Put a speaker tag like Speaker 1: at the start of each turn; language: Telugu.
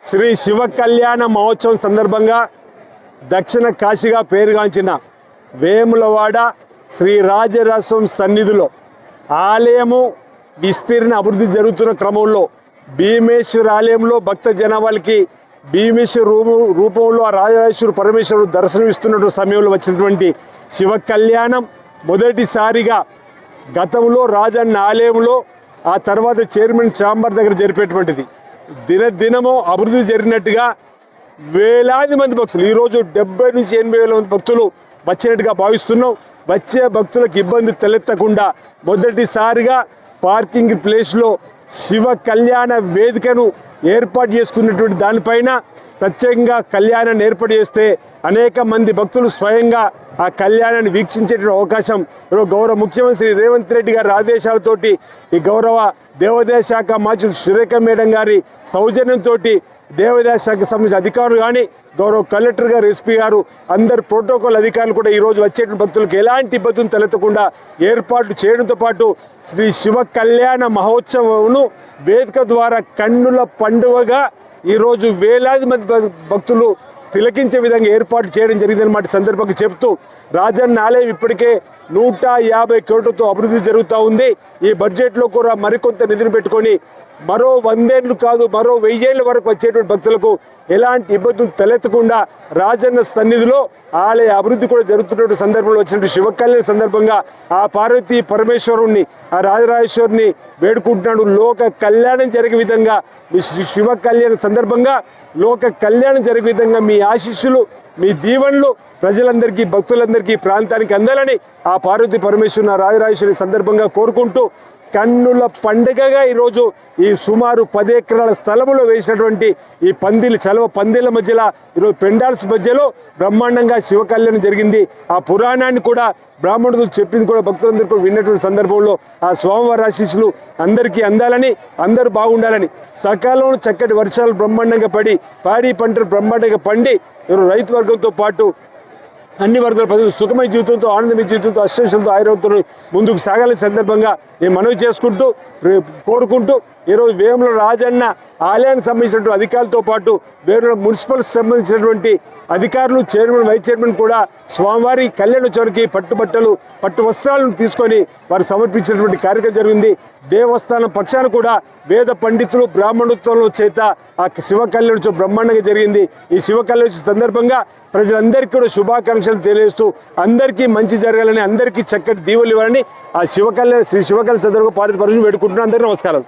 Speaker 1: శ్రీ శివ కళ్యాణ మహోత్సవం సందర్భంగా దక్షిణ కాశీగా పేరుగాంచిన వేములవాడ శ్రీ రాజరాజస్వామి సన్నిధిలో ఆలయము విస్తీర్ణ అభివృద్ధి జరుగుతున్న క్రమంలో భీమేశ్వర ఆలయంలో భక్త జనాభాలకి భీమేశ్వర రూపంలో ఆ రాజరాజేశ్వర పరమేశ్వరుడు దర్శనమిస్తున్న సమయంలో వచ్చినటువంటి శివ కళ్యాణం మొదటిసారిగా గతంలో రాజన్న ఆలయంలో ఆ తర్వాత చైర్మన్ ఛాంబర్ దగ్గర జరిపేటువంటిది దినదినము అభివృద్ధి జరిగినట్టుగా వేలాది మంది భక్తులు ఈరోజు 70 నుంచి 80 వేల మంది భక్తులు వచ్చినట్టుగా భావిస్తున్నాం. వచ్చే భక్తులకు ఇబ్బంది తలెత్తకుండా మొదటిసారిగా పార్కింగ్ ప్లేస్లో శివ కళ్యాణ వేదికను ఏర్పాటు చేసుకున్నటువంటి దానిపైన ప్రత్యేకంగా కళ్యాణాన్ని ఏర్పాటు చేస్తే అనేక మంది భక్తులు స్వయంగా ఆ కళ్యాణాన్ని వీక్షించేటువంటి అవకాశం గౌరవ ముఖ్యమంత్రి రేవంత్ రెడ్డి గారి ఆదేశాలతోటి ఈ గౌరవ దేవాదాయ శాఖ మంత్రి సురేఖ మేడం గారి సౌజన్యంతో దేవాదాయ శాఖకు సంబంధించిన అధికారులు కానీ గౌరవ కలెక్టర్ గారు ఎస్పీ గారు అందరు ప్రోటోకాల్ అధికారులు కూడా ఈరోజు వచ్చేటువంటి భక్తులకు ఎలాంటి ఇబ్బందులు తలెత్తకుండా ఏర్పాట్లు చేయడంతో పాటు శ్రీ శివ కళ్యాణ మహోత్సవంను వేదిక ద్వారా కన్నుల పండుగగా ఈరోజు వేలాది మంది భక్తులు తిలకించే విధంగా ఏర్పాటు చేయడం జరిగిందన్నమాట సందర్భంగా చెప్తూ రాజన్న ఆలయం ఇప్పటికే 150 కోట్లతో అభివృద్ధి జరుగుతూ ఉంది. ఈ బడ్జెట్లో కూడా మరికొంత నిధులు పెట్టుకొని మరో 100 ఏళ్ళు కాదు మరో 1000 ఏళ్ళ వరకు వచ్చేటువంటి భక్తులకు ఎలాంటి ఇబ్బందులు తలెత్తకుండా రాజన్న సన్నిధిలో ఆలయ అభివృద్ధి కూడా జరుగుతున్న సందర్భంలో వచ్చినటువంటి శివ కళ్యాణ సందర్భంగా ఆ పార్వతీ పరమేశ్వరుణ్ణి ఆ రాజరాజేశ్వరిని వేడుకుంటున్నాడు. లోక కళ్యాణం జరిగే విధంగా మీ శివ కళ్యాణ సందర్భంగా లోక కళ్యాణం జరిగే విధంగా మీ ఆశీస్సులు మీ దీవెనలు ప్రజలందరికీ భక్తులందరికీ ప్రాంతానికి అందాలని ఆ పార్వతీ పరమేశ్వరుని రాజరాజేశ్వరి సందర్భంగా కోరుకుంటూ కన్నుల పండుగగా ఈరోజు ఈ సుమారు 10 ఎకరాల స్థలంలో వేసినటువంటి ఈ చలవ పందిళ్ళ మధ్యలో ఈరోజు పెండాల్స్ మధ్యలో బ్రహ్మాండంగా శివ కళ్యాణం జరిగింది. ఆ పురాణాన్ని కూడా బ్రాహ్మణులు చెప్పింది కూడా భక్తులందరూ కూడా విన్నటువంటి సందర్భంలో ఆ స్వామివారి ఆశీస్సులు అందరికీ అందాలని అందరూ బాగుండాలని సకాలంలో చక్కటి వర్షాలు బ్రహ్మాండంగా పడి పాడి పంటలు బ్రహ్మాండంగా పండి రైతు వర్గంతో పాటు అన్ని వర్గాల ప్రజలు సుఖమయ జీవితంతో ఆనందమయ జీవితంతో అశ్వేషంతో ఆరోగ్యంతో ముందుకు సాగాలని సందర్భంగా నేను మనవి చేసుకుంటూ కోరుకుంటూ ఈరోజు వేముల రాజన్న ఆలయానికి సంబంధించినటువంటి అధికారులతో పాటు వేరే మున్సిపల్ సంబంధించినటువంటి అధికారులు చైర్మన్ వైస్ చైర్మన్ కూడా స్వామివారి కళ్యాణోత్సవానికి పట్టుబట్టలు పట్టు వస్త్రాలను తీసుకొని వారు సమర్పించినటువంటి కార్యక్రమం జరిగింది. దేవస్థానం పక్షాన కూడా వేద పండితులు బ్రాహ్మణోత్సవం చేత ఆ శివ కళ్యాణోత్సవం బ్రహ్మాండంగా జరిగింది. ఈ శివ కళ్యాణోత్సవం సందర్భంగా ప్రజలందరికీ కూడా శుభాకాంక్షలు తెలియజేస్తూ అందరికీ మంచి జరగాలని అందరికీ చక్కటి దీవులు ఇవ్వాలని ఆ శ్రీ శివ కళ్యాణ సందర్భంగా పార్వతీ పరమేశ్వరుని వేడుకుంటున్నాను. అందరికీ నమస్కారాలు.